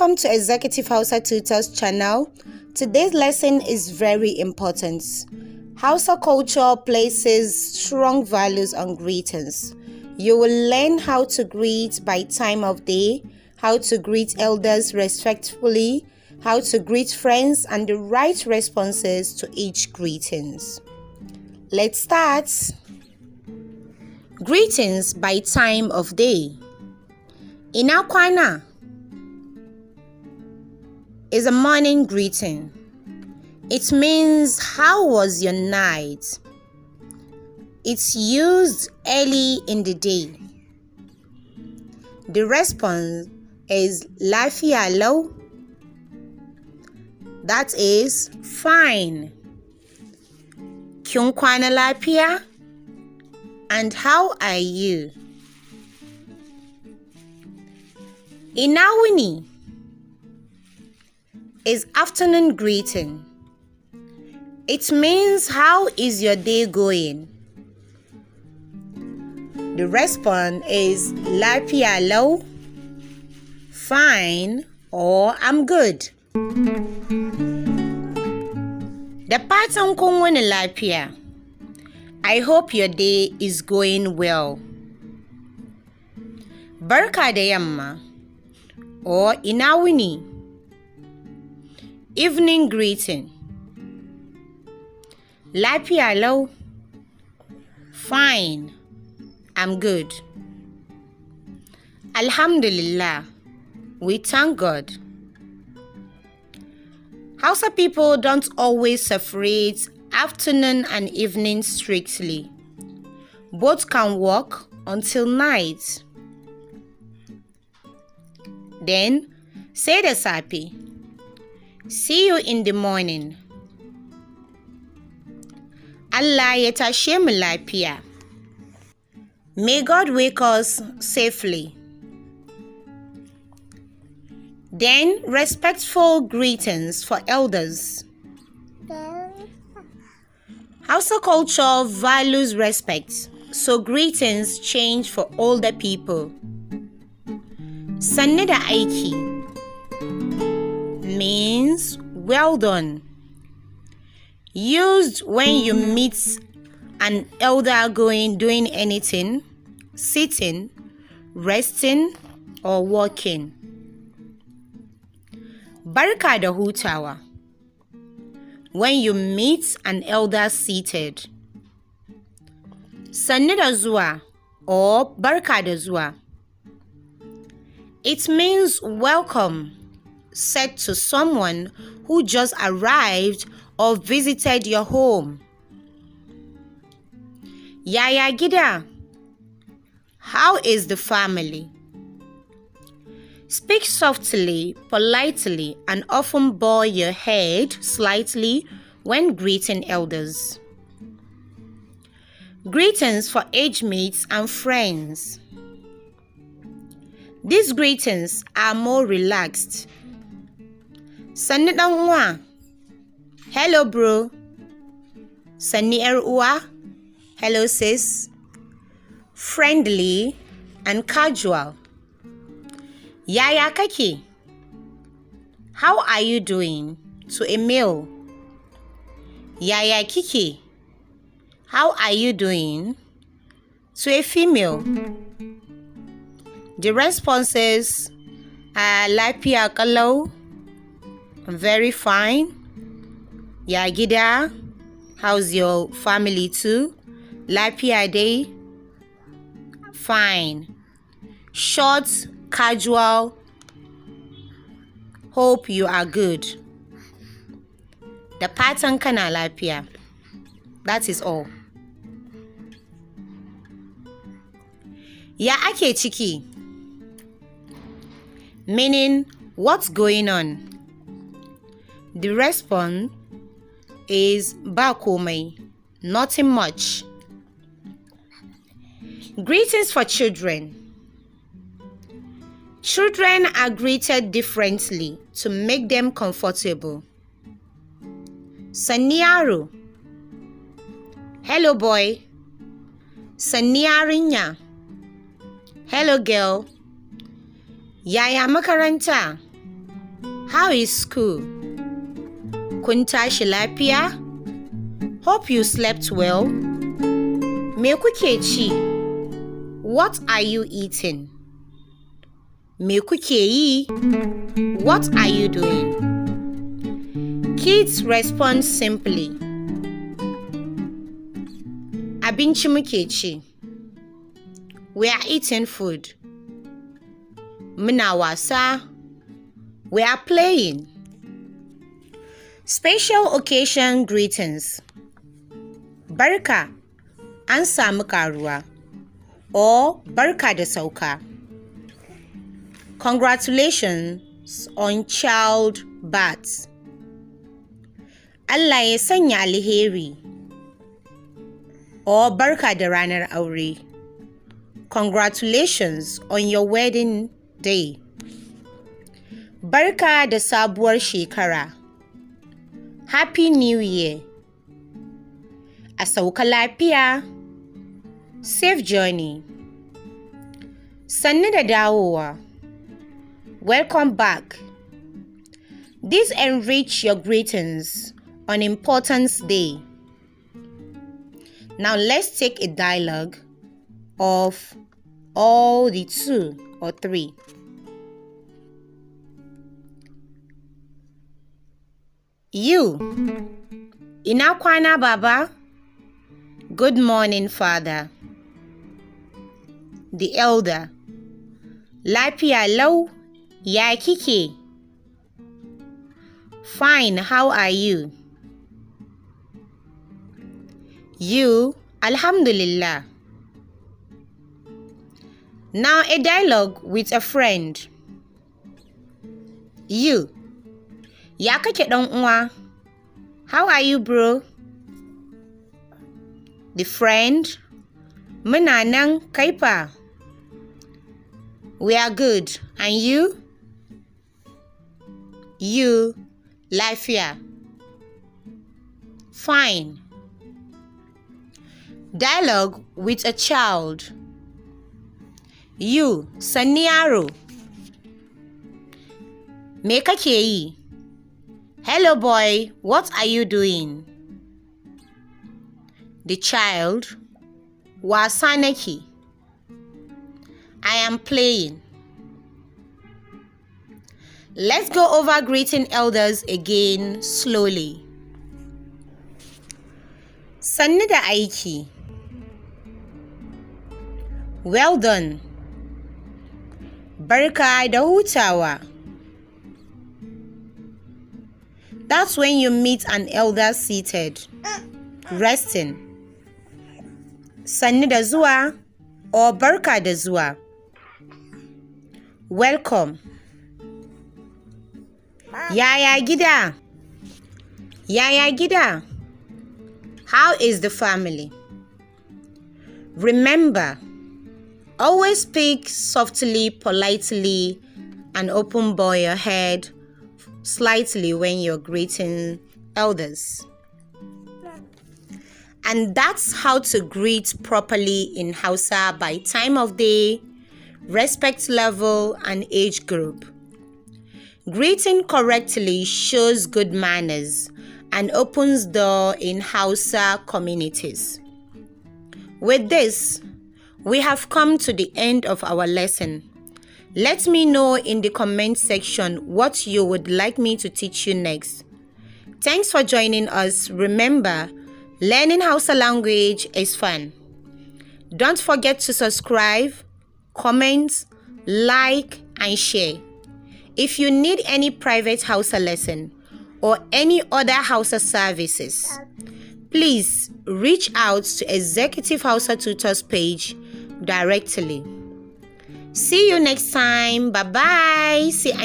Welcome to Executive Hausa Tutors channel. Today's lesson is very important. Hausa culture places strong values on greetings. You will learn how to greet by time of day, how to greet elders respectfully, how to greet friends, and the right responses to each greetings. Let's start. Greetings by time of day. Ina kwana is a morning greeting. It means how was your night? It's used early in the day. The response is lafiya lau. That is fine. Kin kwana lafiya? And how are you? Ina wuni is afternoon greeting. It means how is your day going? The response is lafiya lau, fine, or I'm good. Da fatan kun wani lafiya. I hope your day is going well. Barka da yamma or ina wuni. Evening greeting. Lafiya lau. Fine. I'm good. Alhamdulillah. We thank God. Hausa people don't always separate afternoon and evening strictly. Both can work until night. Then, say the safe. See you in the morning. Allah ya tashe mu lafiya. May God wake us safely. Then, respectful greetings for elders. Hausa culture values respect, so greetings change for older people. Sannu da aiki means well done. Used when you meet an elder doing anything, sitting, resting, or walking. Barka da hutawa when you meet an elder seated. Sannu da zuwa or barka da zuwa. It means welcome, said to someone who just arrived or visited your home. Yaya gida? How is the family? Speak softly, politely, and often bow your head slightly when greeting elders. Greetings for age mates and friends. These greetings are more relaxed. Sannu dan uwa. Hello bro. Sannu yar uwa. Hello sis. Friendly and casual. Yaya kake? How are you doing? To a male. Yaya kike? How are you doing? To a female. The responses are lafiya kalau, very fine. Ya gida, how's your family too? Lafiya dai, fine. Short, casual, hope you are good. Da fatan kana lafiya. That is all. Ya ake ciki? Meaning, what's going on? The response is ba komai, nothing much. Greetings for children. Children are greeted differently to make them comfortable. Sannu yaro. Hello boy. Sannu yarinya. Hello girl. Yaya makaranta? How is school? Kun tashi lafiya? Hope you slept well. Me kuke ci? What are you eating? Me kuke yi? What are you doing? Kids respond simply. Abinci muke ci. We are eating food. Muna wasa. We are playing. Special occasion greetings. Barka, an samu karuwa. Or barka da sauka. Congratulations on child birth. Allah ya sanya alheri. Or barka da ranar aure. Congratulations on your wedding day. Barka da sabuwar shekara. Happy New Year. A sauka lafiya. Safe journey. Sannu da dawowa. Welcome back. These enrich your greetings on Importance Day. Now let's take a dialogue of all the 2 or 3. You. Ina kwana baba? Good morning, father. The elder. Lafiya lau, ya kike? Fine, how are you? You, alhamdulillah. Now a dialogue with a friend. You. Ya kake ɗan uwa? How are you, bro? The friend. Muna nan, kai fa? We are good. And you? You. Lafiya. Fine. Dialogue with a child. You, sanni yaro. Me kake yi? Hello boy, what are you doing? The child. Wasa nake. I am playing. Let's go over greeting elders again slowly. Sannu da aiki. Well done. Barka da hutawa. That's when you meet an elder seated, resting. Sannu da zuwa or barka da zuwa. Welcome. Yaya gida? Yaya gida? How is the family? Remember, always speak softly, politely, and open bow your head slightly when you're greeting elders. And that's how to greet properly in Hausa by time of day, respect level, and age group. Greeting correctly shows good manners and opens door in Hausa communities. With this, we have come to the end of our lesson. Let me know in the comment section what you would like me to teach you next. Thanks for joining us. Remember, learning Hausa language is fun. Don't forget to subscribe, comment, like, and share. If you need any private Hausa lesson or any other Hausa services, please reach out to Executive Hausa Tutors page directly. See you next time. Bye-bye. See you.